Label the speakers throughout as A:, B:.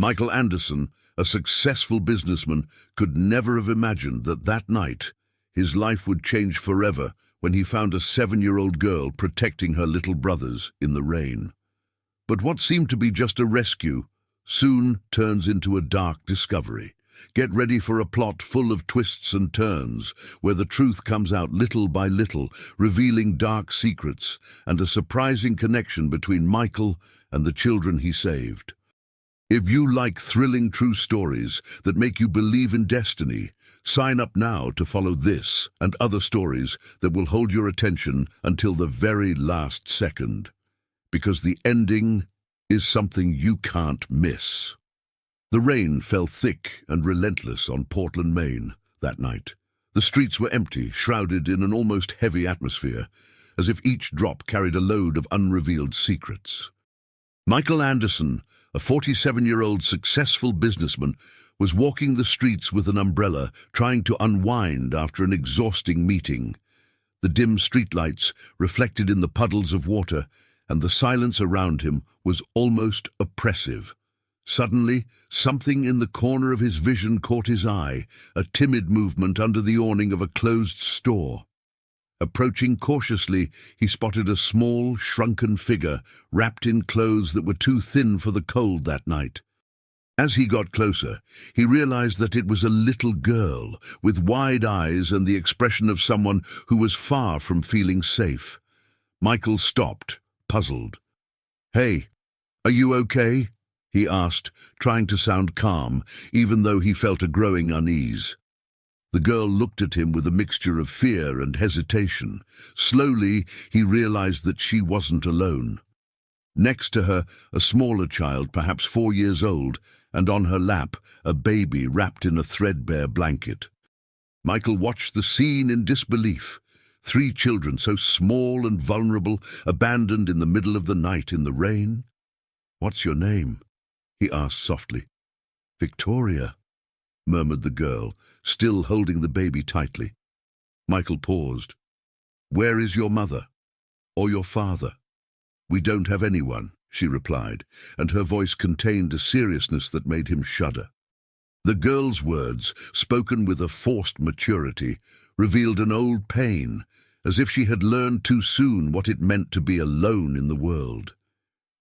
A: Michael Anderson, a successful businessman, could never have imagined that that night his life would change forever when he found a 7-year-old girl protecting her little brothers in the rain. But what seemed to be just a rescue soon turns into a dark discovery. Get ready for a plot full of twists and turns, where the truth comes out little by little, revealing dark secrets and a surprising connection between Michael and the children he saved. If you like thrilling true stories that make you believe in destiny, sign up now to follow this and other stories that will hold your attention until the very last second, because the ending is something you can't miss. The rain fell thick and relentless on Portland, Maine, that night. The streets were empty, shrouded in an almost heavy atmosphere, as if each drop carried a load of unrevealed secrets. Michael Anderson, a 47-year-old successful businessman, was walking the streets with an umbrella, trying to unwind after an exhausting meeting. The dim streetlights reflected in the puddles of water, and the silence around him was almost oppressive. Suddenly, something in the corner of his vision caught his eye, a timid movement under the awning of a closed store. Approaching cautiously, he spotted a small, shrunken figure, wrapped in clothes that were too thin for the cold that night. As he got closer, he realized that it was a little girl, with wide eyes and the expression of someone who was far from feeling safe. Michael stopped, puzzled. "Hey, are you okay?" he asked, trying to sound calm, even though he felt a growing unease. The girl looked at him with a mixture of fear and hesitation. Slowly, he realized that she wasn't alone. Next to her, a smaller child, perhaps 4 years old, and on her lap, a baby wrapped in a threadbare blanket. Michael watched the scene in disbelief. 3 children, so small and vulnerable, abandoned in the middle of the night in the rain. "What's your name?" he asked softly. "Victoria," murmured the girl, still holding the baby tightly. Michael paused. "Where is your mother? Or your father?" "We don't have anyone," she replied, and her voice contained a seriousness that made him shudder. The girl's words, spoken with a forced maturity, revealed an old pain, as if she had learned too soon what it meant to be alone in the world.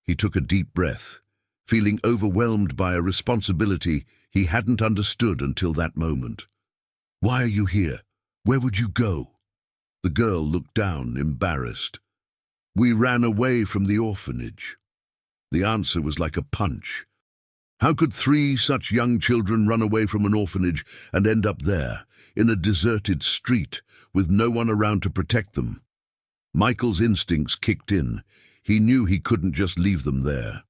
A: He took a deep breath, feeling overwhelmed by a responsibility he hadn't understood until that moment. "Why are you here? Where would you go?" The girl looked down, embarrassed. "We ran away from the orphanage." The answer was like a punch. How could 3 such young children run away from an orphanage and end up there, in a deserted street, with no one around to protect them? Michael's instincts kicked in. He knew he couldn't just leave them there.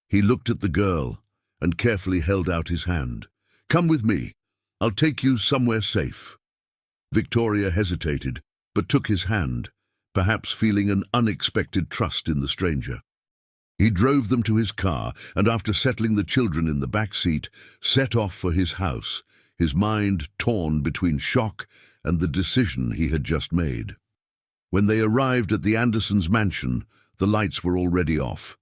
A: He looked at the girl and carefully held out his hand. "Come with me. I'll take you somewhere safe." Victoria hesitated, but took his hand, perhaps feeling an unexpected trust in the stranger. He drove them to his car, and after settling the children in the back seat, set off for his house, his mind torn between shock and the decision he had just made. When they arrived at the Andersons' mansion, the lights were already off.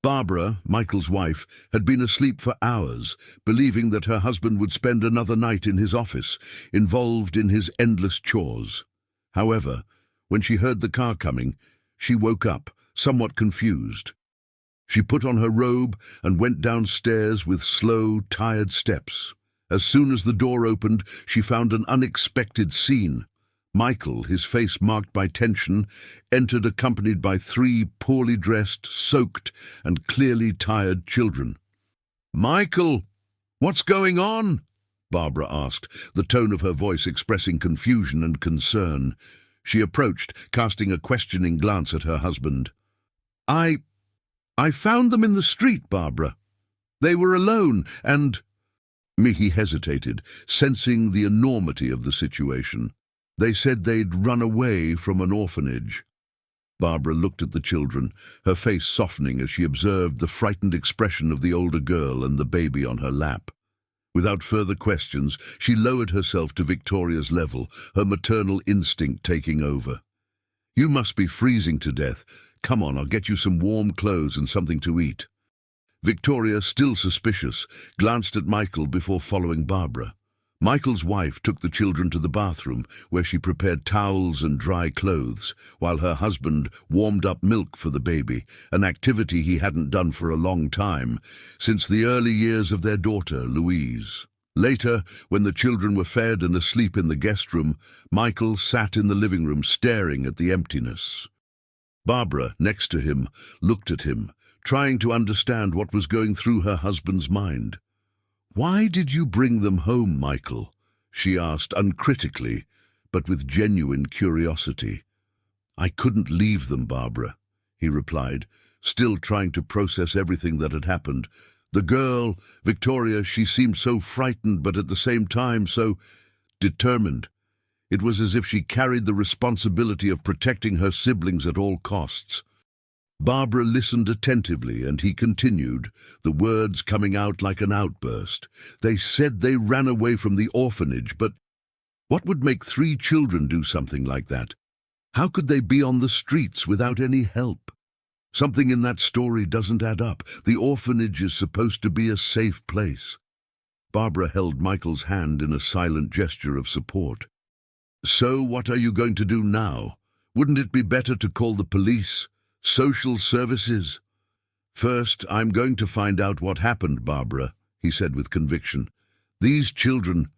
A: Barbara, Michael's wife, had been asleep for hours, believing that her husband would spend another night in his office, involved in his endless chores. However, when she heard the car coming, she woke up, somewhat confused. She put on her robe and went downstairs with slow, tired steps. As soon as the door opened, she found an unexpected scene. Michael, his face marked by tension, entered accompanied by 3 poorly dressed, soaked, and clearly tired children. "Michael, what's going on?" Barbara asked, the tone of her voice expressing confusion and concern. She approached, casting a questioning glance at her husband. I found them in the street, Barbara. They were alone, and—" He hesitated, sensing the enormity of the situation. "They said they'd run away from an orphanage." Barbara looked at the children, her face softening as she observed the frightened expression of the older girl and the baby on her lap. Without further questions, she lowered herself to Victoria's level, her maternal instinct taking over. "You must be freezing to death. Come on, I'll get you some warm clothes and something to eat." Victoria, still suspicious, glanced at Michael before following Barbara. Michael's wife took the children to the bathroom, where she prepared towels and dry clothes, while her husband warmed up milk for the baby, an activity he hadn't done for a long time, since the early years of their daughter, Louise. Later, when the children were fed and asleep in the guest room, Michael sat in the living room staring at the emptiness. Barbara, next to him, looked at him, trying to understand what was going through her husband's mind. "Why did you bring them home, Michael?" she asked uncritically, but with genuine curiosity. "I couldn't leave them, Barbara," he replied, still trying to process everything that had happened. The girl, Victoria, she seemed so frightened, but at the same time so determined. It was as if she carried the responsibility of protecting her siblings at all costs. Barbara listened attentively, and he continued, the words coming out like an outburst. "They said they ran away from the orphanage, but what would make 3 children do something like that? How could they be on the streets without any help? Something in that story doesn't add up. The orphanage is supposed to be a safe place." Barbara held Michael's hand in a silent gesture of support. "So what are you going to do now? Wouldn't it be better to call the police? Social services?" "First, I'm going to find out what happened, Barbara," he said with conviction. "These children,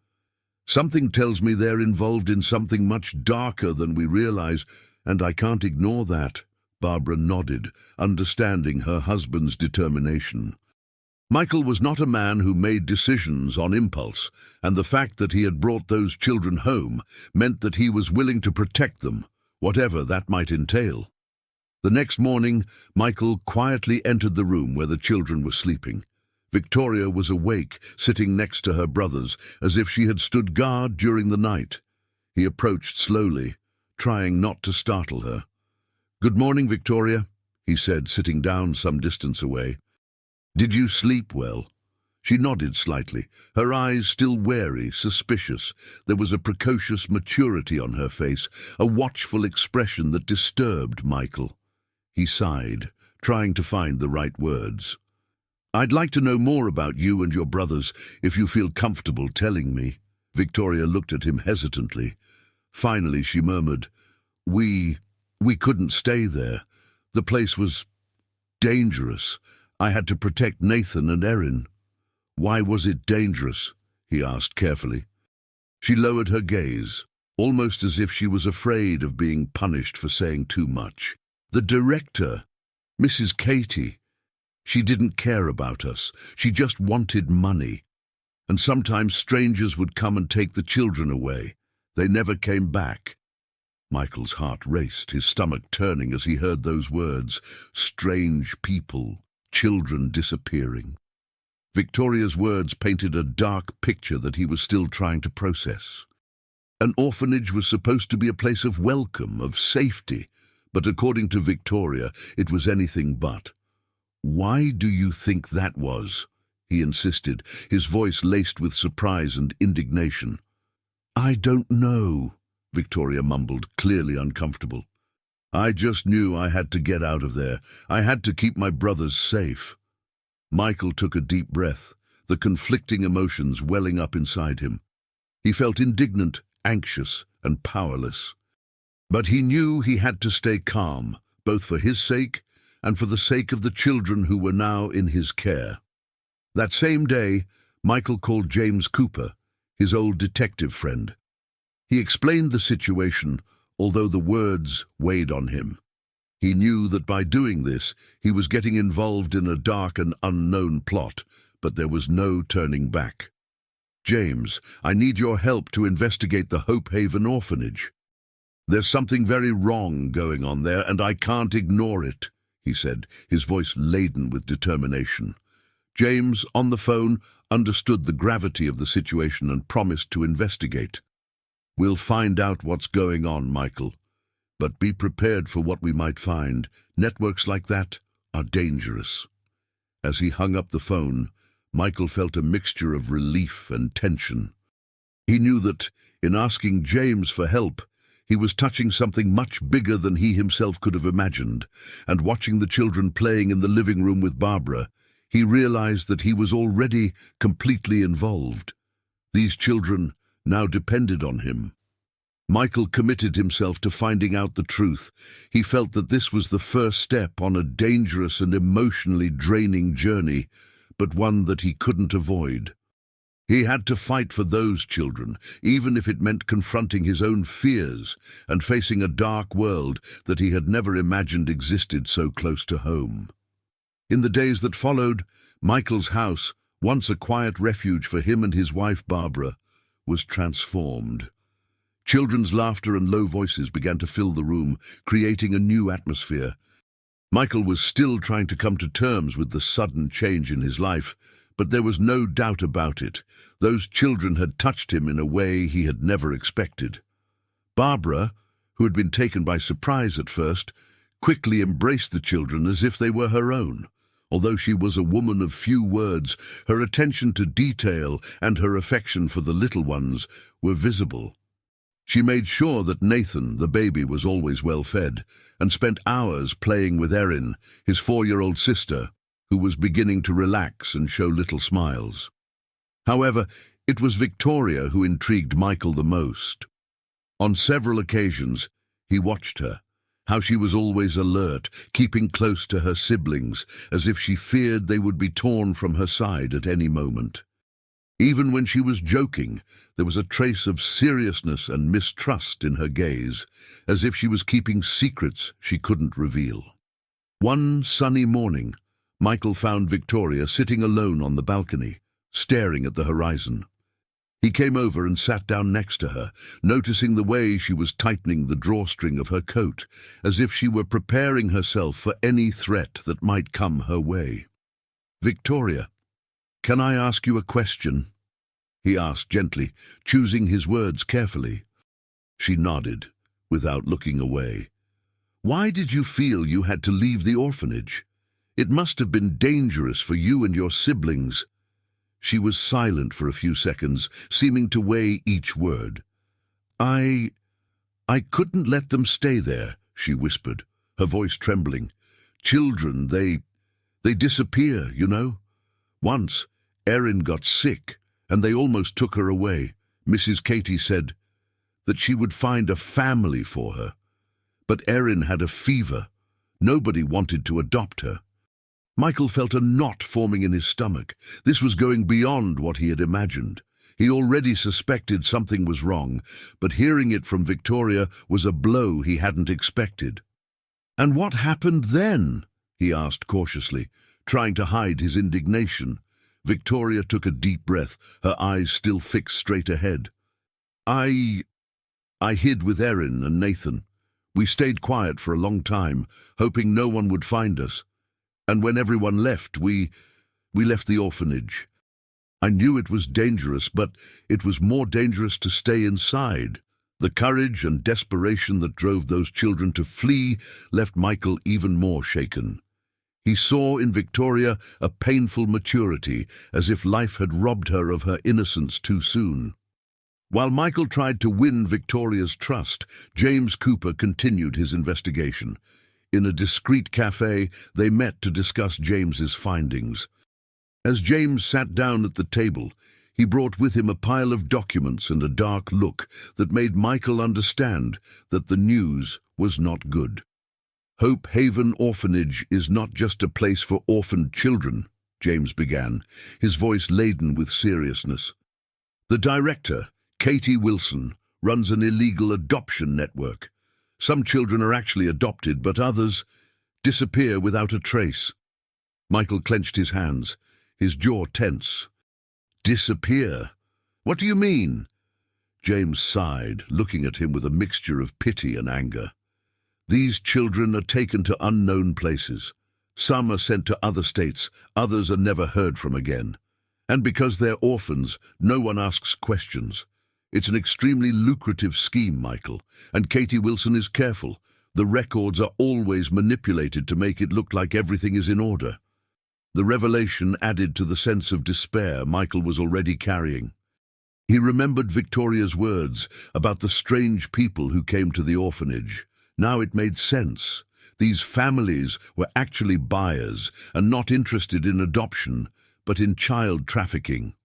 A: something tells me they're involved in something much darker than we realize, and I can't ignore that." Barbara nodded, understanding her husband's determination. Michael was not a man who made decisions on impulse, and the fact that he had brought those children home meant that he was willing to protect them, whatever that might entail. The next morning, Michael quietly entered the room where the children were sleeping. Victoria was awake, sitting next to her brothers, as if she had stood guard during the night. He approached slowly, trying not to startle her. "Good morning, Victoria," he said, sitting down some distance away. "Did you sleep well?" She nodded slightly, her eyes still wary, suspicious. There was a precocious maturity on her face, a watchful expression that disturbed Michael. He sighed, trying to find the right words. "I'd like to know more about you and your brothers, if you feel comfortable telling me." Victoria looked at him hesitantly. Finally she murmured, We couldn't stay there. The place was dangerous. I had to protect Nathan and Erin." "Why was it dangerous?" he asked carefully. She lowered her gaze, almost as if she was afraid of being punished for saying too much. "The director, Mrs. Katie, she didn't care about us. She just wanted money. And sometimes strangers would come and take the children away. They never came back." Michael's heart raced, his stomach turning as he heard those words. Strange people, children disappearing. Victoria's words painted a dark picture that he was still trying to process. An orphanage was supposed to be a place of welcome, of safety, but according to Victoria, it was anything but. "Why do you think that was?" he insisted, his voice laced with surprise and indignation. "I don't know," Victoria mumbled, clearly uncomfortable. "I just knew I had to get out of there. I had to keep my brothers safe." Michael took a deep breath, the conflicting emotions welling up inside him. He felt indignant, anxious, and powerless. But he knew he had to stay calm, both for his sake and for the sake of the children who were now in his care. That same day, Michael called James Cooper, his old detective friend. He explained the situation, although the words weighed on him. He knew that by doing this, he was getting involved in a dark and unknown plot, but there was no turning back. "James, I need your help to investigate the Hope Haven orphanage. There's something very wrong going on there, and I can't ignore it," he said, his voice laden with determination. James, on the phone, understood the gravity of the situation and promised to investigate. "We'll find out what's going on, Michael. But be prepared for what we might find. Networks like that are dangerous." As he hung up the phone, Michael felt a mixture of relief and tension. He knew that, in asking James for help, he was touching something much bigger than he himself could have imagined, and watching the children playing in the living room with Barbara, he realized that he was already completely involved. These children now depended on him. Michael committed himself to finding out the truth. He felt that this was the first step on a dangerous and emotionally draining journey, but one that he couldn't avoid. He had to fight for those children, even if it meant confronting his own fears and facing a dark world that he had never imagined existed so close to home. In the days that followed, Michael's house, once a quiet refuge for him and his wife Barbara, was transformed. Children's laughter and low voices began to fill the room, creating a new atmosphere. Michael was still trying to come to terms with the sudden change in his life, but there was no doubt about it. Those children had touched him in a way he had never expected. Barbara, who had been taken by surprise at first, quickly embraced the children as if they were her own. Although she was a woman of few words, her attention to detail and her affection for the little ones were visible. She made sure that Nathan, the baby, was always well fed, and spent hours playing with Erin, his 4-year-old sister, who was beginning to relax and show little smiles. However, it was Victoria who intrigued Michael the most. On several occasions, he watched her, how she was always alert, keeping close to her siblings, as if she feared they would be torn from her side at any moment. Even when she was joking, there was a trace of seriousness and mistrust in her gaze, as if she was keeping secrets she couldn't reveal. One sunny morning, Michael found Victoria sitting alone on the balcony, staring at the horizon. He came over and sat down next to her, noticing the way she was tightening the drawstring of her coat, as if she were preparing herself for any threat that might come her way. "Victoria, can I ask you a question?" he asked gently, choosing his words carefully. She nodded, without looking away. "Why did you feel you had to leave the orphanage? It must have been dangerous for you and your siblings." She was silent for a few seconds, seeming to weigh each word. I couldn't let them stay there," she whispered, her voice trembling. "Children, they disappear, you know. Once, Erin got sick, and they almost took her away. Mrs. Katie said that she would find a family for her. But Erin had a fever. Nobody wanted to adopt her." Michael felt a knot forming in his stomach. This was going beyond what he had imagined. He already suspected something was wrong, but hearing it from Victoria was a blow he hadn't expected. "And what happened then?" he asked cautiously, trying to hide his indignation. Victoria took a deep breath, her eyes still fixed straight ahead. I hid with Erin and Nathan. We stayed quiet for a long time, hoping no one would find us. And when everyone left, we left the orphanage. I knew it was dangerous, but it was more dangerous to stay inside. The courage and desperation that drove those children to flee left Michael even more shaken. He saw in Victoria a painful maturity, as if life had robbed her of her innocence too soon. While Michael tried to win Victoria's trust, James Cooper continued his investigation. In a discreet cafe, they met to discuss James's findings. As James sat down at the table, he brought with him a pile of documents and a dark look that made Michael understand that the news was not good. "Hope Haven Orphanage is not just a place for orphaned children," James began, his voice laden with seriousness. "The director, Katie Wilson, runs an illegal adoption network. Some children are actually adopted, but others disappear without a trace." Michael clenched his hands, his jaw tense. "Disappear? What do you mean?" James sighed, looking at him with a mixture of pity and anger. "These children are taken to unknown places. Some are sent to other states, others are never heard from again. And because they're orphans, no one asks questions. It's an extremely lucrative scheme, Michael, and Katie Wilson is careful. The records are always manipulated to make it look like everything is in order." The revelation added to the sense of despair Michael was already carrying. He remembered Victoria's words about the strange people who came to the orphanage. Now it made sense. These families were actually buyers and not interested in adoption, but in child trafficking.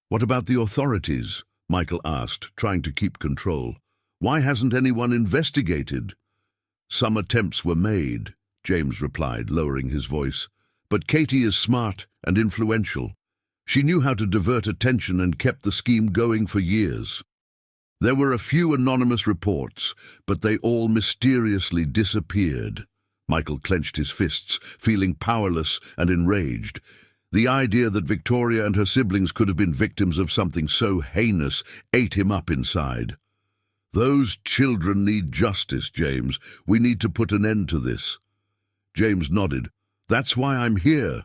A: "What about the authorities?" Michael asked, trying to keep control. "Why hasn't anyone investigated?" "Some attempts were made," James replied, lowering his voice. "But Katie is smart and influential. She knew how to divert attention and kept the scheme going for years. There were a few anonymous reports, but they all mysteriously disappeared." Michael clenched his fists, feeling powerless and enraged. The idea that Victoria and her siblings could have been victims of something so heinous ate him up inside. "Those children need justice, James. We need to put an end to this." James nodded. "That's why I'm here.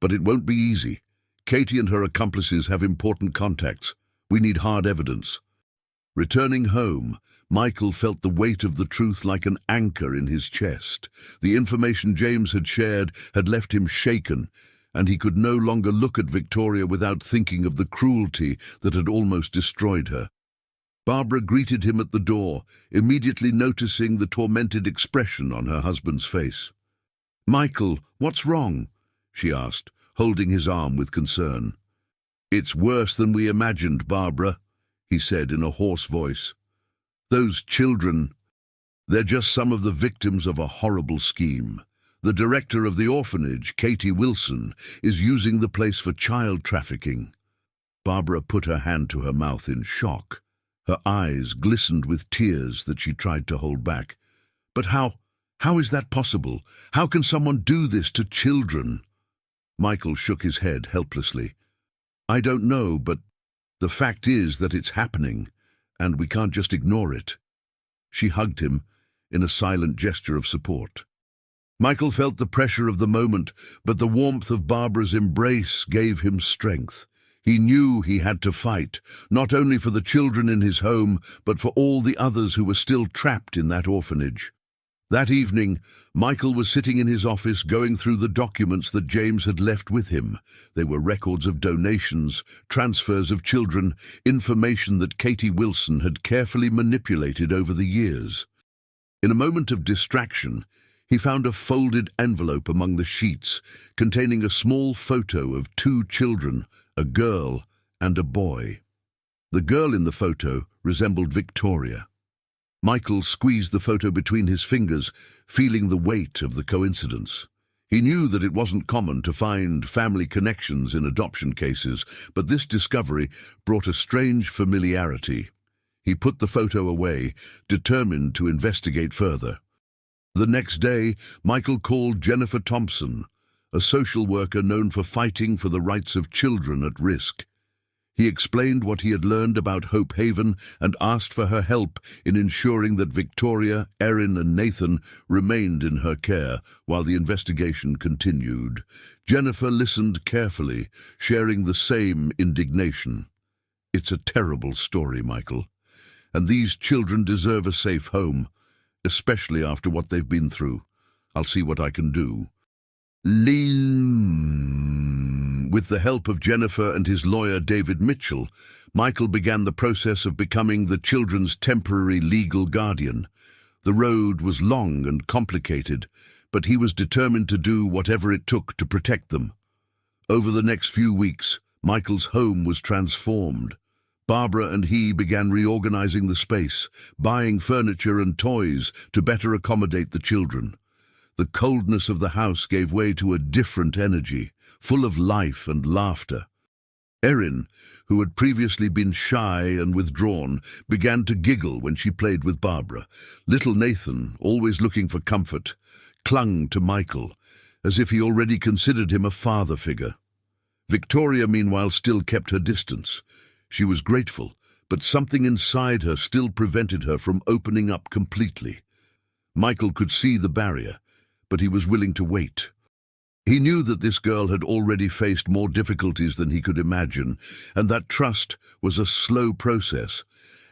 A: But it won't be easy. Katie and her accomplices have important contacts. We need hard evidence." Returning home, Michael felt the weight of the truth like an anchor in his chest. The information James had shared had left him shaken, and he could no longer look at Victoria without thinking of the cruelty that had almost destroyed her. Barbara greeted him at the door, immediately noticing the tormented expression on her husband's face. "Michael, what's wrong?" she asked, holding his arm with concern. "It's worse than we imagined, Barbara," he said in a hoarse voice. "Those children, they're just some of the victims of a horrible scheme. The director of the orphanage, Katie Wilson, is using the place for child trafficking." Barbara put her hand to her mouth in shock. Her eyes glistened with tears that she tried to hold back. "But how is that possible? How can someone do this to children?" Michael shook his head helplessly. "I don't know, but the fact is that it's happening, and we can't just ignore it." She hugged him in a silent gesture of support. Michael felt the pressure of the moment, but the warmth of Barbara's embrace gave him strength. He knew he had to fight, not only for the children in his home, but for all the others who were still trapped in that orphanage. That evening, Michael was sitting in his office going through the documents that James had left with him. They were records of donations, transfers of children, information that Katie Wilson had carefully manipulated over the years. In a moment of distraction, he found a folded envelope among the sheets, containing a small photo of two children, a girl and a boy. The girl in the photo resembled Victoria. Michael squeezed the photo between his fingers, feeling the weight of the coincidence. He knew that it wasn't common to find family connections in adoption cases, but this discovery brought a strange familiarity. He put the photo away, determined to investigate further. The next day, Michael called Jennifer Thompson, a social worker known for fighting for the rights of children at risk. He explained what he had learned about Hope Haven and asked for her help in ensuring that Victoria, Erin and Nathan remained in her care while the investigation continued. Jennifer listened carefully, sharing the same indignation. "It's a terrible story, Michael, and these children deserve a safe home, especially after what they've been through. I'll see what I can do." With the help of Jennifer and his lawyer David Mitchell, Michael began the process of becoming the children's temporary legal guardian. The road was long and complicated, but he was determined to do whatever it took to protect them. Over the next few weeks, Michael's home was transformed. Barbara and he began reorganizing the space, buying furniture and toys to better accommodate the children. The coldness of the house gave way to a different energy, full of life and laughter. Erin, who had previously been shy and withdrawn, began to giggle when she played with Barbara. Little Nathan, always looking for comfort, clung to Michael, as if he already considered him a father figure. Victoria, meanwhile, still kept her distance. She was grateful, but something inside her still prevented her from opening up completely. Michael could see the barrier, but he was willing to wait. He knew that this girl had already faced more difficulties than he could imagine, and that trust was a slow process.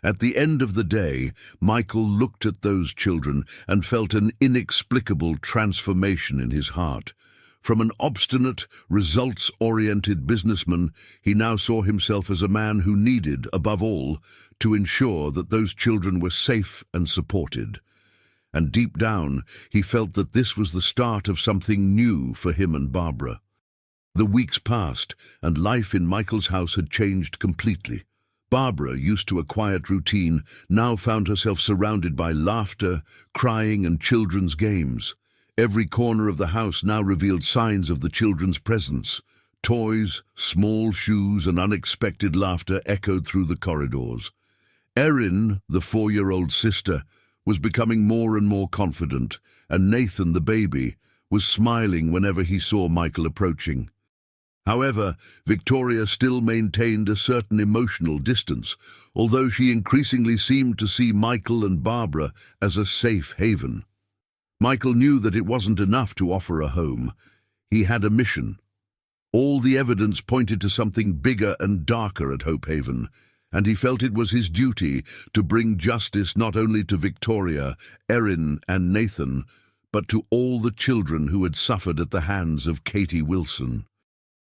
A: At the end of the day, Michael looked at those children and felt an inexplicable transformation in his heart. From an obstinate, results-oriented businessman, he now saw himself as a man who needed, above all, to ensure that those children were safe and supported. and deep down he felt that this was the start of something new for him and Barbara. The weeks passed, and life in Michael's house had changed completely. Barbara, used to a quiet routine, now found herself surrounded by laughter, crying, and children's games. Every corner of the house now revealed signs of the children's presence. Toys, small shoes, and unexpected laughter echoed through the corridors. Erin, the 4-year-old sister, was becoming more and more confident, and Nathan, the baby, was smiling whenever he saw Michael approaching. However, Victoria still maintained a certain emotional distance, although she increasingly seemed to see Michael and Barbara as a safe haven. Michael knew that it wasn't enough to offer a home. He had a mission. All the evidence pointed to something bigger and darker at Hope Haven, and he felt it was his duty to bring justice not only to Victoria, Erin, and Nathan, but to all the children who had suffered at the hands of Katie Wilson.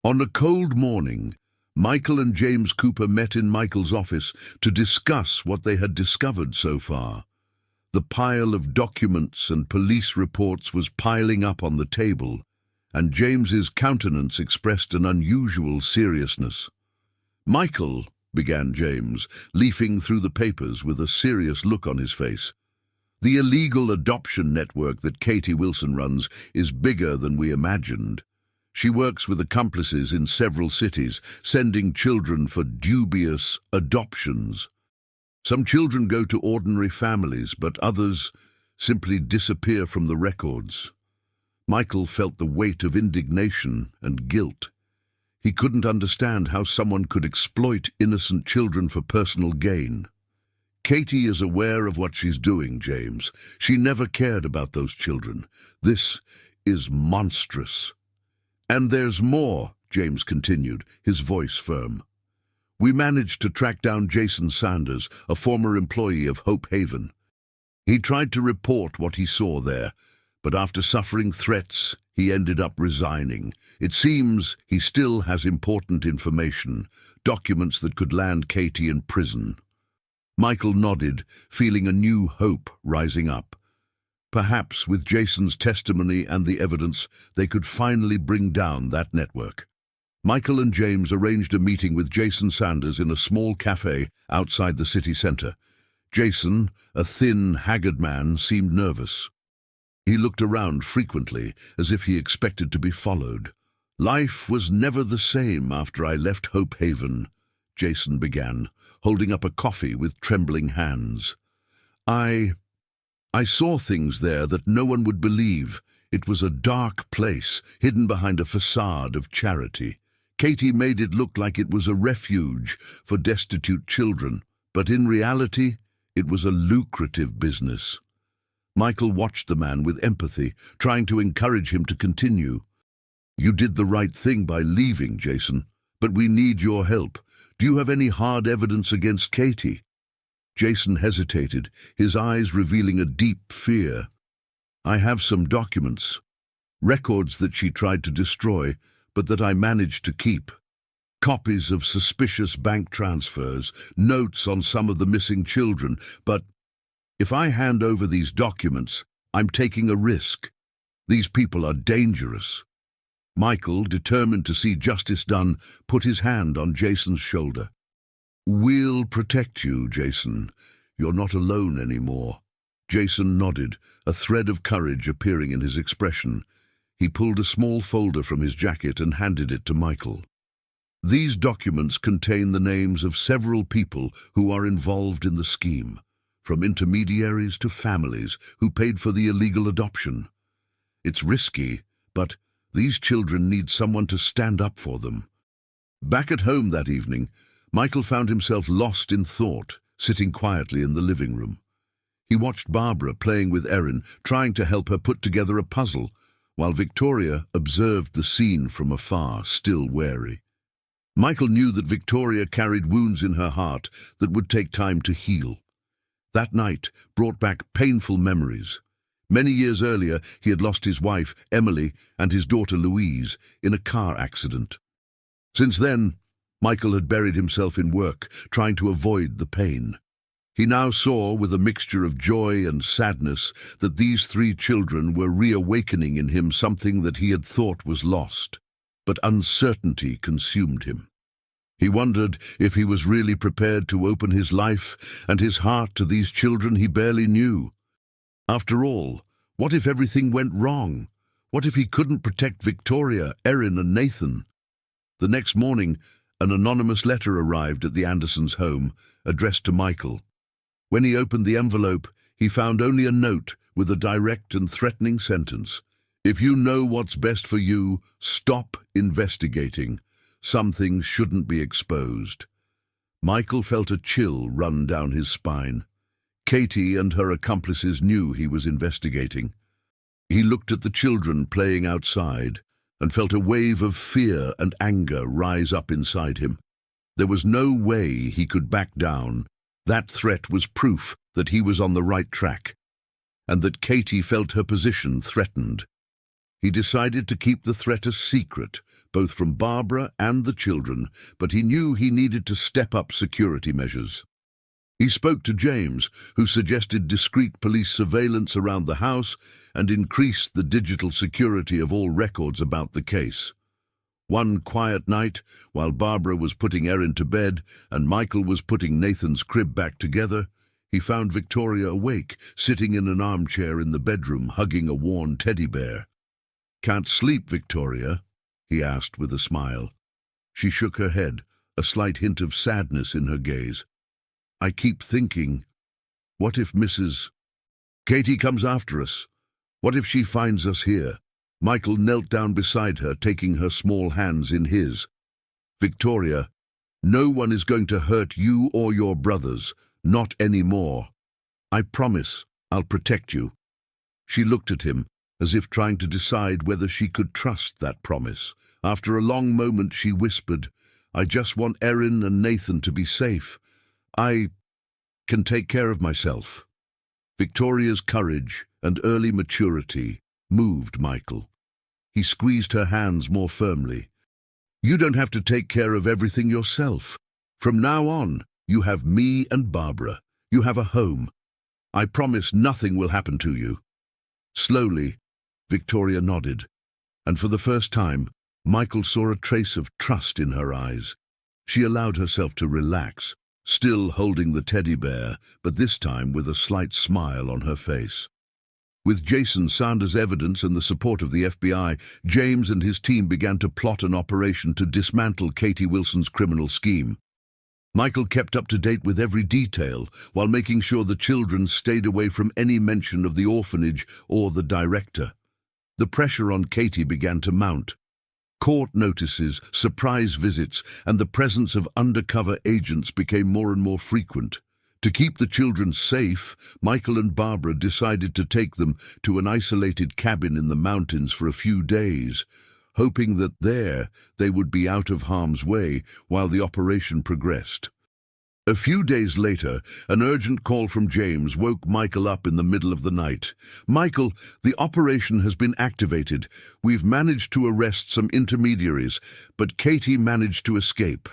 A: On a cold morning, Michael and James Cooper met in Michael's office to discuss what they had discovered so far. The pile of documents and police reports was piling up on the table, and James's countenance expressed an unusual seriousness. "Michael," began James, leafing through the papers with a serious look on his face, "the illegal adoption network that Katie Wilson runs is bigger than we imagined. She works with accomplices in several cities, sending children for dubious adoptions. Some children go to ordinary families, but others simply disappear from the records." Michael felt the weight of indignation and guilt. He couldn't understand how someone could exploit innocent children for personal gain. "Katie is aware of what she's doing, James. She never cared about those children. This is monstrous." "And there's more," James continued, his voice firm. "We managed to track down Jason Sanders, a former employee of Hope Haven. He tried to report what he saw there, but after suffering threats, he ended up resigning. It seems he still has important information, documents that could land Katie in prison." Michael nodded, feeling a new hope rising up. Perhaps with Jason's testimony and the evidence, they could finally bring down that network. Michael and James arranged a meeting with Jason Sanders in a small cafe outside the city centre. Jason, a thin, haggard man, seemed nervous. He looked around frequently, as if he expected to be followed. "Life was never the same after I left Hope Haven," Jason began, holding up a coffee with trembling hands. I saw things there that no one would believe. It was a dark place, hidden behind a facade of charity. Katie made it look like it was a refuge for destitute children, but in reality, it was a lucrative business." Michael watched the man with empathy, trying to encourage him to continue. "You did the right thing by leaving, Jason, but we need your help. Do you have any hard evidence against Katie?" Jason hesitated, his eyes revealing a deep fear. "I have some documents, records that she tried to destroy, but that I managed to keep. Copies of suspicious bank transfers, notes on some of the missing children, but if I hand over these documents, I'm taking a risk. These people are dangerous." Michael, determined to see justice done, put his hand on Jason's shoulder. "We'll protect you, Jason. You're not alone anymore." Jason nodded, a thread of courage appearing in his expression. He pulled a small folder from his jacket and handed it to Michael. "These documents contain the names of several people who are involved in the scheme, from intermediaries to families who paid for the illegal adoption. It's risky, but these children need someone to stand up for them." Back at home that evening, Michael found himself lost in thought, sitting quietly in the living room. He watched Barbara playing with Erin, trying to help her put together a puzzle, while Victoria observed the scene from afar, still wary. Michael knew that Victoria carried wounds in her heart that would take time to heal. That night brought back painful memories. Many years earlier, he had lost his wife, Emily, and his daughter, Louise, in a car accident. Since then, Michael had buried himself in work, trying to avoid the pain. He now saw, with a mixture of joy and sadness, that these three children were reawakening in him something that he had thought was lost, but uncertainty consumed him. He wondered if he was really prepared to open his life and his heart to these children he barely knew. After all, what if everything went wrong? What if he couldn't protect Victoria, Erin, and Nathan? The next morning, an anonymous letter arrived at the Andersons' home, addressed to Michael. When he opened the envelope, he found only a note with a direct and threatening sentence. If you know what's best for you, stop investigating. Some things shouldn't be exposed. Michael felt a chill run down his spine. Katie and her accomplices knew he was investigating. He looked at the children playing outside and felt a wave of fear and anger rise up inside him. There was no way he could back down. That threat was proof that he was on the right track, and that Katie felt her position threatened. He decided to keep the threat a secret, both from Barbara and the children, but he knew he needed to step up security measures. He spoke to James, who suggested discreet police surveillance around the house and increased the digital security of all records about the case. One quiet night, while Barbara was putting Erin to bed and Michael was putting Nathan's crib back together, he found Victoria awake, sitting in an armchair in the bedroom, hugging a worn teddy bear. "Can't sleep, Victoria?" he asked with a smile. She shook her head, a slight hint of sadness in her gaze. "I keep thinking, what if Mrs. Katie comes after us? What if she finds us here?" Michael knelt down beside her, taking her small hands in his. "Victoria, no one is going to hurt you or your brothers, not anymore. I promise I'll protect you." She looked at him, as if trying to decide whether she could trust that promise. After a long moment she whispered, "I just want Erin and Nathan to be safe. I can take care of myself." Victoria's courage and early maturity moved Michael. He squeezed her hands more firmly. "You don't have to take care of everything yourself. From now on, you have me and Barbara. You have a home. I promise nothing will happen to you." Slowly, Victoria nodded, and for the first time, Michael saw a trace of trust in her eyes. She allowed herself to relax, still holding the teddy bear, but this time with a slight smile on her face. With Jason Sanders' evidence and the support of the FBI, James and his team began to plot an operation to dismantle Katie Wilson's criminal scheme. Michael kept up to date with every detail, while making sure the children stayed away from any mention of the orphanage or the director. The pressure on Katie began to mount. Court notices, surprise visits, and the presence of undercover agents became more and more frequent. To keep the children safe, Michael and Barbara decided to take them to an isolated cabin in the mountains for a few days, hoping that there they would be out of harm's way while the operation progressed. A few days later, an urgent call from James woke Michael up in the middle of the night. "Michael, the operation has been activated. We've managed to arrest some intermediaries, but Katie managed to escape.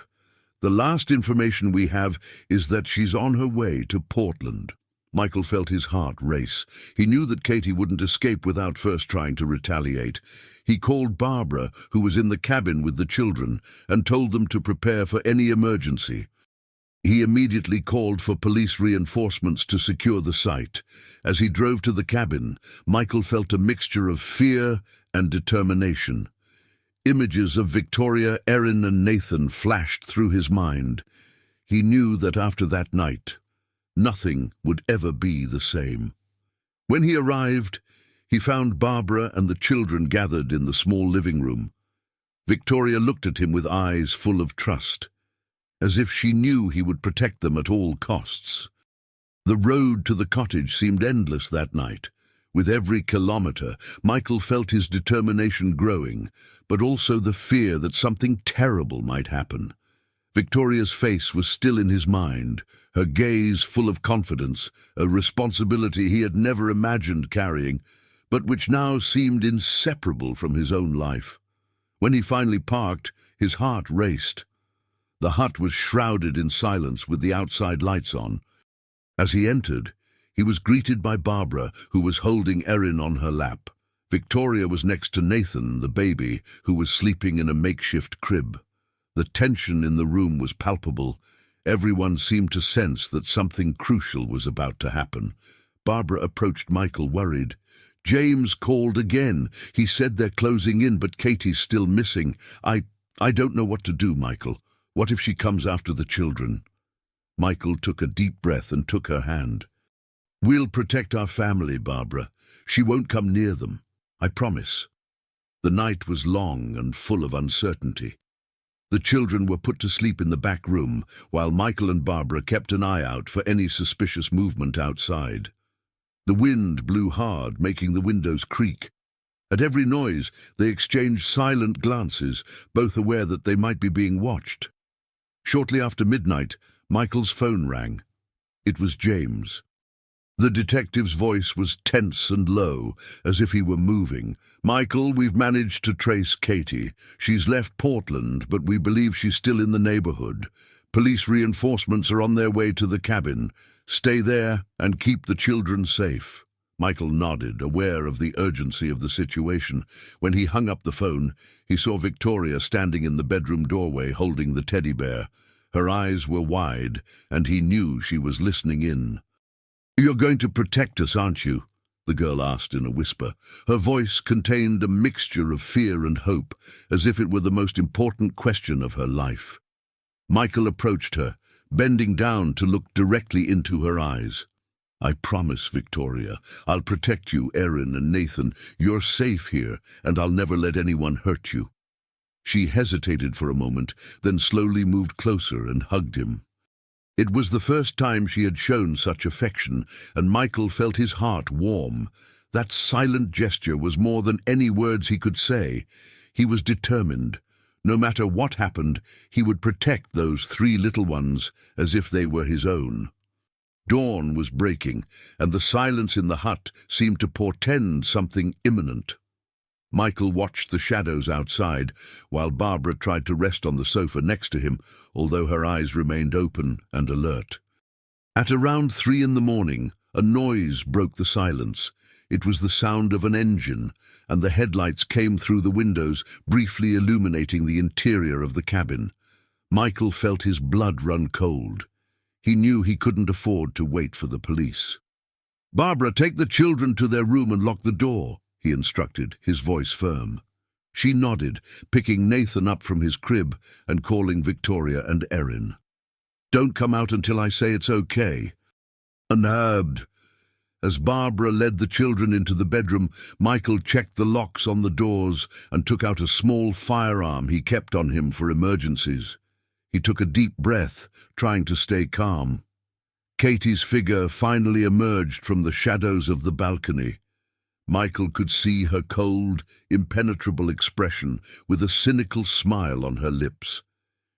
A: The last information we have is that she's on her way to Portland." Michael felt his heart race. He knew that Katie wouldn't escape without first trying to retaliate. He called Barbara, who was in the cabin with the children, and told them to prepare for any emergency. He immediately called for police reinforcements to secure the site. As he drove to the cabin, Michael felt a mixture of fear and determination. Images of Victoria, Erin, and Nathan flashed through his mind. He knew that after that night, nothing would ever be the same. When he arrived, he found Barbara and the children gathered in the small living room. Victoria looked at him with eyes full of trust, as if she knew he would protect them at all costs. The road to the cottage seemed endless that night. With every kilometer, Michael felt his determination growing, but also the fear that something terrible might happen. Victoria's face was still in his mind, her gaze full of confidence, a responsibility he had never imagined carrying, but which now seemed inseparable from his own life. When he finally parked, his heart raced. The hut was shrouded in silence with the outside lights on. As he entered, he was greeted by Barbara, who was holding Erin on her lap. Victoria was next to Nathan, the baby, who was sleeping in a makeshift crib. The tension in the room was palpable. Everyone seemed to sense that something crucial was about to happen. Barbara approached Michael, worried. "James called again. He said they're closing in, but Katie's still missing. I don't know what to do, Michael. What if she comes after the children?" Michael took a deep breath and took her hand. "We'll protect our family, Barbara. She won't come near them. I promise." The night was long and full of uncertainty. The children were put to sleep in the back room, while Michael and Barbara kept an eye out for any suspicious movement outside. The wind blew hard, making the windows creak. At every noise, they exchanged silent glances, both aware that they might be being watched. Shortly after midnight, Michael's phone rang. It was James. The detective's voice was tense and low, as if he were moving. "Michael, we've managed to trace Katie. She's left Portland, but we believe she's still in the neighborhood. Police reinforcements are on their way to the cabin. Stay there and keep the children safe." Michael nodded, aware of the urgency of the situation. When he hung up the phone, he saw Victoria standing in the bedroom doorway holding the teddy bear. Her eyes were wide, and he knew she was listening in. "You're going to protect us, aren't you?" the girl asked in a whisper. Her voice contained a mixture of fear and hope, as if it were the most important question of her life. Michael approached her, bending down to look directly into her eyes. "I promise, Victoria. I'll protect you, Erin and Nathan. You're safe here, and I'll never let anyone hurt you." She hesitated for a moment, then slowly moved closer and hugged him. It was the first time she had shown such affection, and Michael felt his heart warm. That silent gesture was more than any words he could say. He was determined. No matter what happened, he would protect those 3 little ones as if they were his own. Dawn was breaking, and the silence in the hut seemed to portend something imminent. Michael watched the shadows outside, while Barbara tried to rest on the sofa next to him, although her eyes remained open and alert. At around 3 in the morning, a noise broke the silence. It was the sound of an engine, and the headlights came through the windows, briefly illuminating the interior of the cabin. Michael felt his blood run cold. He knew he couldn't afford to wait for the police. "Barbara, take the children to their room and lock the door," he instructed, his voice firm. She nodded, picking Nathan up from his crib and calling Victoria and Erin. "Don't come out until I say it's okay." Unheard. As Barbara led the children into the bedroom, Michael checked the locks on the doors and took out a small firearm he kept on him for emergencies. He took a deep breath, trying to stay calm. Katie's figure finally emerged from the shadows of the balcony. Michael could see her cold, impenetrable expression with a cynical smile on her lips.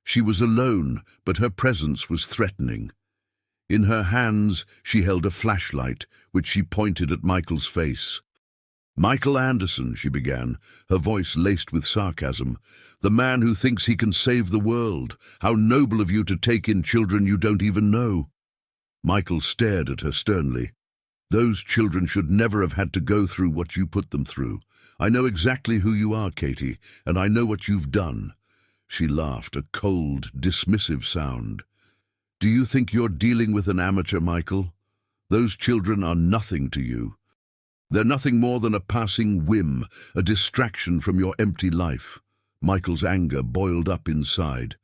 A: She was alone, but her presence was threatening. In her hands, she held a flashlight, which she pointed at Michael's face. "Michael Anderson," she began, her voice laced with sarcasm, "the man who thinks he can save the world. How noble of you to take in children you don't even know." Michael stared at her sternly. "Those children should never have had to go through what you put them through. I know exactly who you are, Katie, and I know what you've done." She laughed, a cold, dismissive sound. "Do you think you're dealing with an amateur, Michael? Those children are nothing to you. They're nothing more than a passing whim, a distraction from your empty life." Michael's anger boiled up inside.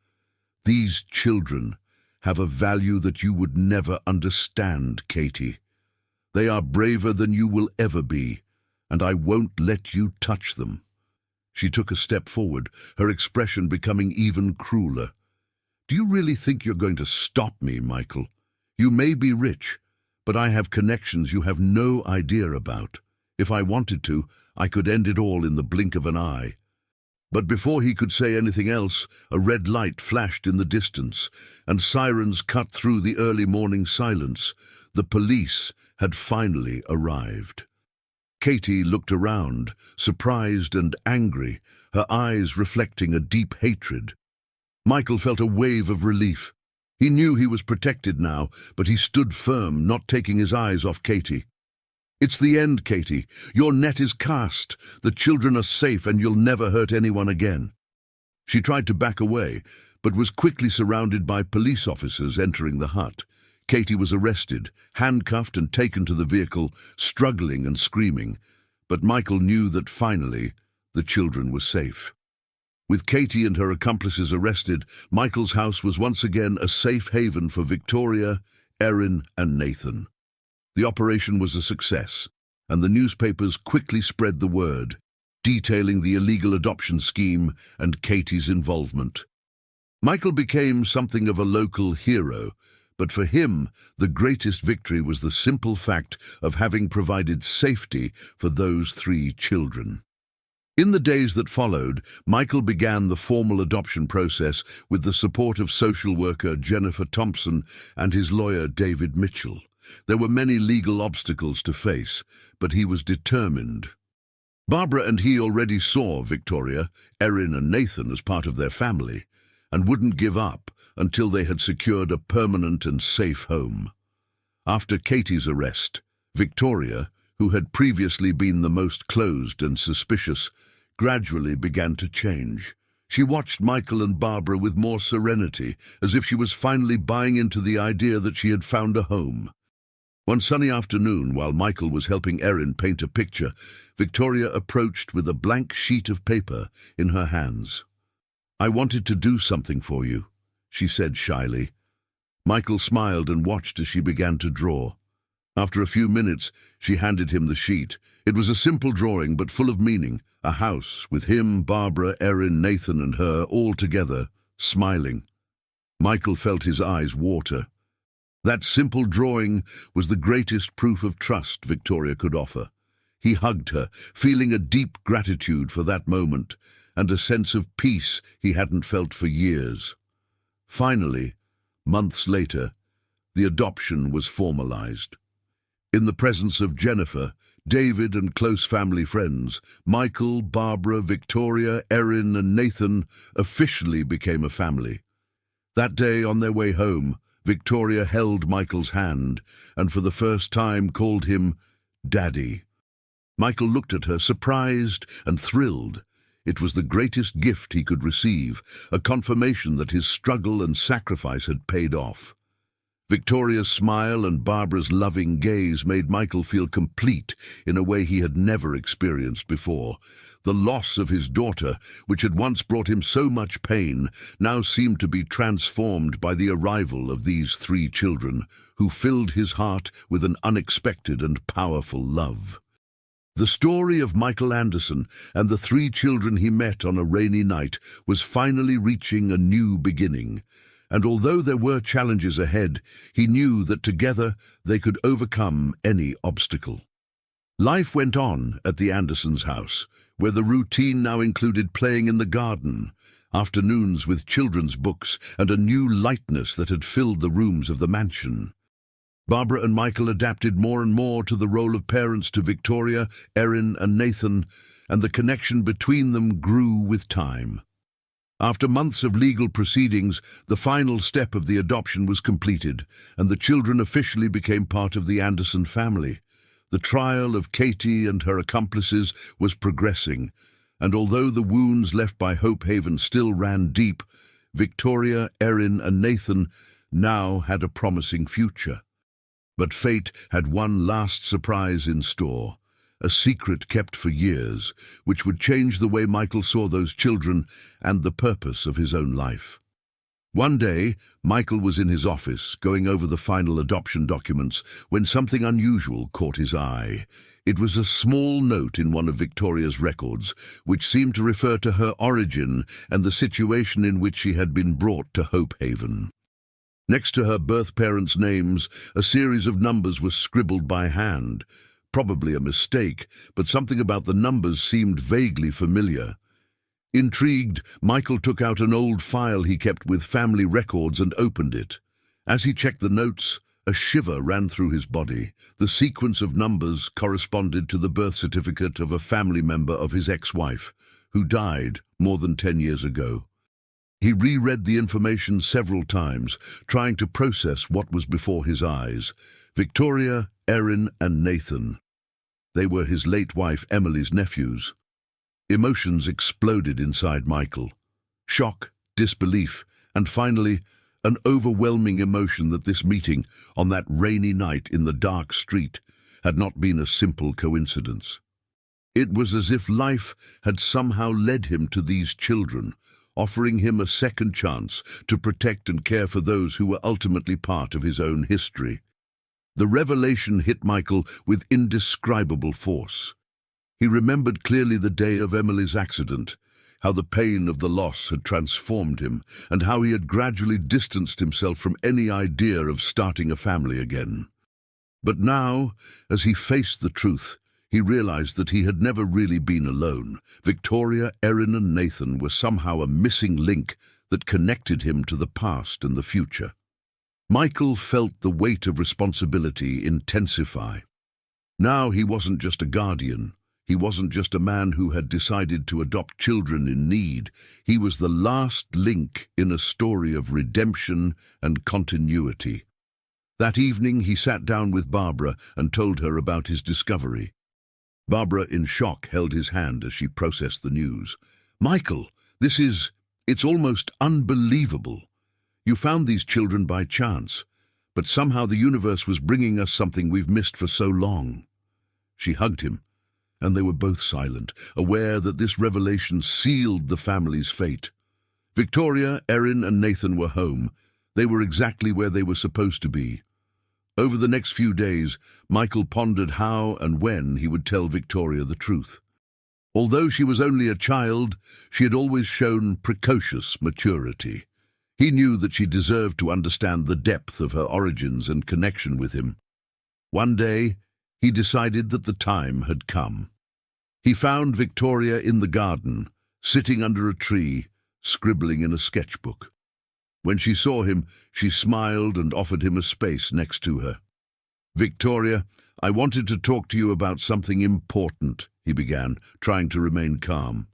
A: "These children have a value that you would never understand, Katie. They are braver than you will ever be, and I won't let you touch them." She took a step forward, her expression becoming even crueler. "Do you really think you're going to stop me, Michael? You may be rich, but I have connections you have no idea about. If I wanted to, I could end it all in the blink of an eye." But before he could say anything else, a red light flashed in the distance, and sirens cut through the early morning silence. The police had finally arrived. Katie looked around, surprised and angry, her eyes reflecting a deep hatred. Michael felt a wave of relief. He knew he was protected now, but he stood firm, not taking his eyes off Katie. "It's the end, Katie. Your net is cast. The children are safe and you'll never hurt anyone again." She tried to back away, but was quickly surrounded by police officers entering the hut. Katie was arrested, handcuffed and taken to the vehicle, struggling and screaming. But Michael knew that finally the children were safe. With Katie and her accomplices arrested, Michael's house was once again a safe haven for Victoria, Erin and Nathan. The operation was a success, and the newspapers quickly spread the word, detailing the illegal adoption scheme and Katie's involvement. Michael became something of a local hero, but for him, the greatest victory was the simple fact of having provided safety for those 3 children. In the days that followed, Michael began the formal adoption process with the support of social worker Jennifer Thompson and his lawyer David Mitchell. There were many legal obstacles to face, but he was determined. Barbara and he already saw Victoria, Erin and Nathan as part of their family, and wouldn't give up until they had secured a permanent and safe home. After Katie's arrest, Victoria, who had previously been the most closed and suspicious, gradually began to change. She watched Michael and Barbara with more serenity, as if she was finally buying into the idea that she had found a home. One sunny afternoon, while Michael was helping Erin paint a picture, Victoria approached with a blank sheet of paper in her hands. "I wanted to do something for you," she said shyly. Michael smiled and watched as she began to draw. After a few minutes, she handed him the sheet. It was a simple drawing, but full of meaning. A house, with him, Barbara, Erin, Nathan and her, all together, smiling. Michael felt his eyes water. That simple drawing was the greatest proof of trust Victoria could offer. He hugged her, feeling a deep gratitude for that moment, and a sense of peace he hadn't felt for years. Finally, months later, the adoption was formalized. In the presence of Jennifer, David and close family friends, Michael, Barbara, Victoria, Erin and Nathan officially became a family. That day, on their way home, Victoria held Michael's hand and for the first time called him Daddy. Michael looked at her, surprised and thrilled. It was the greatest gift he could receive, a confirmation that his struggle and sacrifice had paid off. Victoria's smile and Barbara's loving gaze made Michael feel complete in a way he had never experienced before. The loss of his daughter, which had once brought him so much pain, now seemed to be transformed by the arrival of these 3 children, who filled his heart with an unexpected and powerful love. The story of Michael Anderson and the 3 children he met on a rainy night was finally reaching a new beginning. And although there were challenges ahead, he knew that together they could overcome any obstacle. Life went on at the Andersons' house, where the routine now included playing in the garden, afternoons with children's books, and a new lightness that had filled the rooms of the mansion. Barbara and Michael adapted more and more to the role of parents to Victoria, Erin and Nathan, and the connection between them grew with time. After months of legal proceedings, the final step of the adoption was completed, and the children officially became part of the Anderson family. The trial of Katie and her accomplices was progressing, and although the wounds left by Hope Haven still ran deep, Victoria, Erin and Nathan now had a promising future. But fate had one last surprise in store. A secret kept for years, which would change the way Michael saw those children and the purpose of his own life. One day, Michael was in his office, going over the final adoption documents, when something unusual caught his eye. It was a small note in one of Victoria's records, which seemed to refer to her origin and the situation in which she had been brought to Hope Haven. Next to her birth parents' names, a series of numbers was scribbled by hand. Probably a mistake, but something about the numbers seemed vaguely familiar. Intrigued, Michael took out an old file he kept with family records and opened it. As he checked the notes, a shiver ran through his body. The sequence of numbers corresponded to the birth certificate of a family member of his ex-wife, who died more than 10 years ago. He reread the information several times, trying to process what was before his eyes. Victoria, Erin, and Nathan. They were his late wife Emily's nephews. Emotions exploded inside Michael. Shock, disbelief, and finally, an overwhelming emotion that this meeting, on that rainy night in the dark street, had not been a simple coincidence. It was as if life had somehow led him to these children, offering him a second chance to protect and care for those who were ultimately part of his own history. The revelation hit Michael with indescribable force. He remembered clearly the day of Emily's accident, how the pain of the loss had transformed him, and how he had gradually distanced himself from any idea of starting a family again. But now, as he faced the truth, he realized that he had never really been alone. Victoria, Erin, and Nathan were somehow a missing link that connected him to the past and the future. Michael felt the weight of responsibility intensify. Now he wasn't just a guardian. He wasn't just a man who had decided to adopt children in need. He was the last link in a story of redemption and continuity. That evening he sat down with Barbara and told her about his discovery. Barbara, in shock, held his hand as she processed the news. "Michael, it's almost unbelievable. You found these children by chance, but somehow the universe was bringing us something we've missed for so long." She hugged him, and they were both silent, aware that this revelation sealed the family's fate. Victoria, Erin, and Nathan were home. They were exactly where they were supposed to be. Over the next few days, Michael pondered how and when he would tell Victoria the truth. Although she was only a child, she had always shown precocious maturity. He knew that she deserved to understand the depth of her origins and connection with him. One day, he decided that the time had come. He found Victoria in the garden, sitting under a tree, scribbling in a sketchbook. When she saw him, she smiled and offered him a space next to her. "Victoria, I wanted to talk to you about something important," he began, trying to remain calm.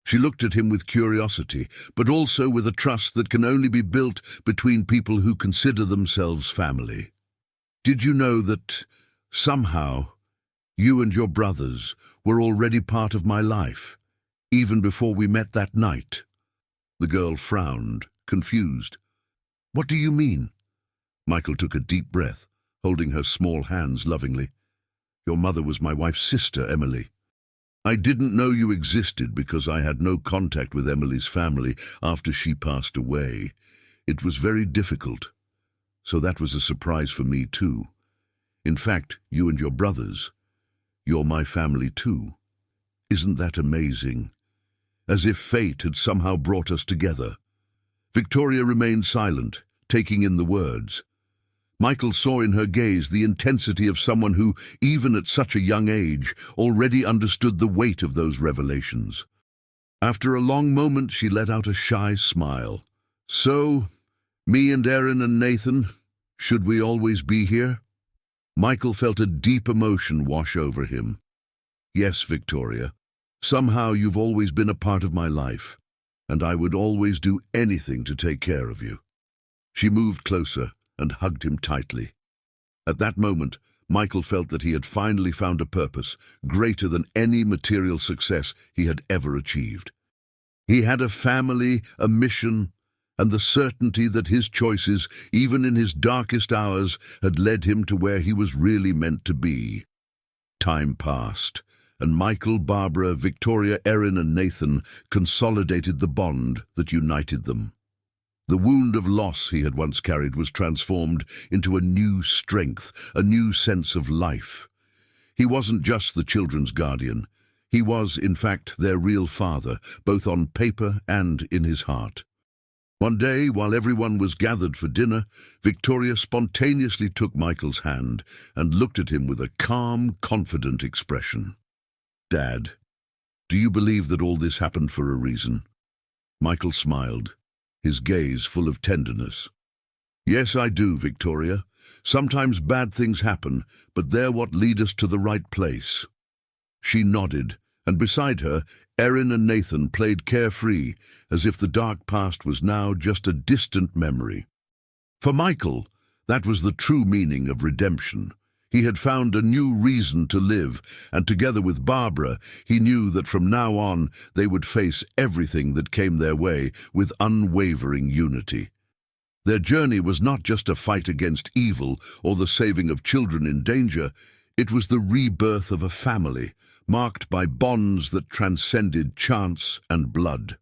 A: She looked at him with curiosity, but also with a trust that can only be built between people who consider themselves family. "Did you know that, somehow, you and your brothers were already part of my life, even before we met that night?" The girl frowned, confused. "What do you mean?" Michael took a deep breath, holding her small hands lovingly. "Your mother was my wife's sister, Emily. I didn't know you existed because I had no contact with Emily's family after she passed away. It was very difficult, so that was a surprise for me too. In fact, you and your brothers, you're my family too. Isn't that amazing? As if fate had somehow brought us together." Victoria remained silent, taking in the words. Michael saw in her gaze the intensity of someone who, even at such a young age, already understood the weight of those revelations. After a long moment, she let out a shy smile. "So, me and Erin and Nathan, should we always be here?" Michael felt a deep emotion wash over him. "Yes, Victoria. Somehow you've always been a part of my life, and I would always do anything to take care of you." She moved closer and hugged him tightly. At that moment, Michael felt that he had finally found a purpose greater than any material success he had ever achieved. He had a family, a mission, and the certainty that his choices, even in his darkest hours, had led him to where he was really meant to be. Time passed, and Michael, Barbara, Victoria, Erin, and Nathan consolidated the bond that united them. The wound of loss he had once carried was transformed into a new strength, a new sense of life. He wasn't just the children's guardian. He was, in fact, their real father, both on paper and in his heart. One day, while everyone was gathered for dinner, Victoria spontaneously took Michael's hand and looked at him with a calm, confident expression. "Dad, do you believe that all this happened for a reason?" Michael smiled, his gaze full of tenderness. "Yes, I do, Victoria. Sometimes bad things happen, but they're what lead us to the right place." She nodded, and beside her, Erin and Nathan played carefree, as if the dark past was now just a distant memory. For Michael, that was the true meaning of redemption. He had found a new reason to live, and together with Barbara, he knew that from now on they would face everything that came their way with unwavering unity. Their journey was not just a fight against evil or the saving of children in danger, it was the rebirth of a family, marked by bonds that transcended chance and blood.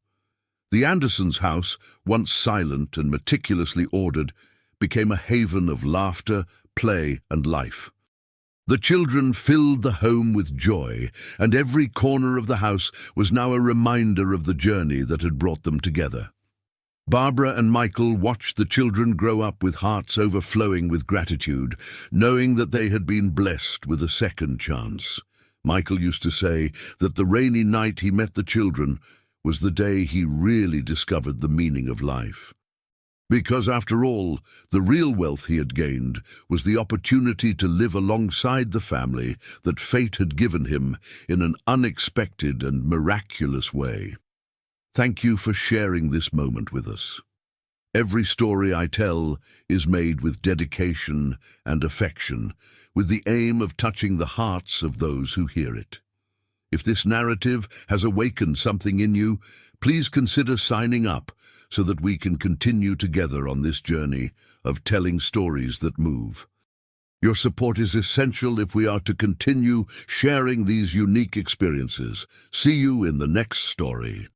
A: The Andersons' house, once silent and meticulously ordered, became a haven of laughter, play, and life. The children filled the home with joy, and every corner of the house was now a reminder of the journey that had brought them together. Barbara and Michael watched the children grow up with hearts overflowing with gratitude, knowing that they had been blessed with a second chance. Michael used to say that the rainy night he met the children was the day he really discovered the meaning of life. Because, after all, the real wealth he had gained was the opportunity to live alongside the family that fate had given him in an unexpected and miraculous way. Thank you for sharing this moment with us. Every story I tell is made with dedication and affection, with the aim of touching the hearts of those who hear it. If this narrative has awakened something in you, please consider signing up so that we can continue together on this journey of telling stories that move. Your support is essential if we are to continue sharing these unique experiences. See you in the next story.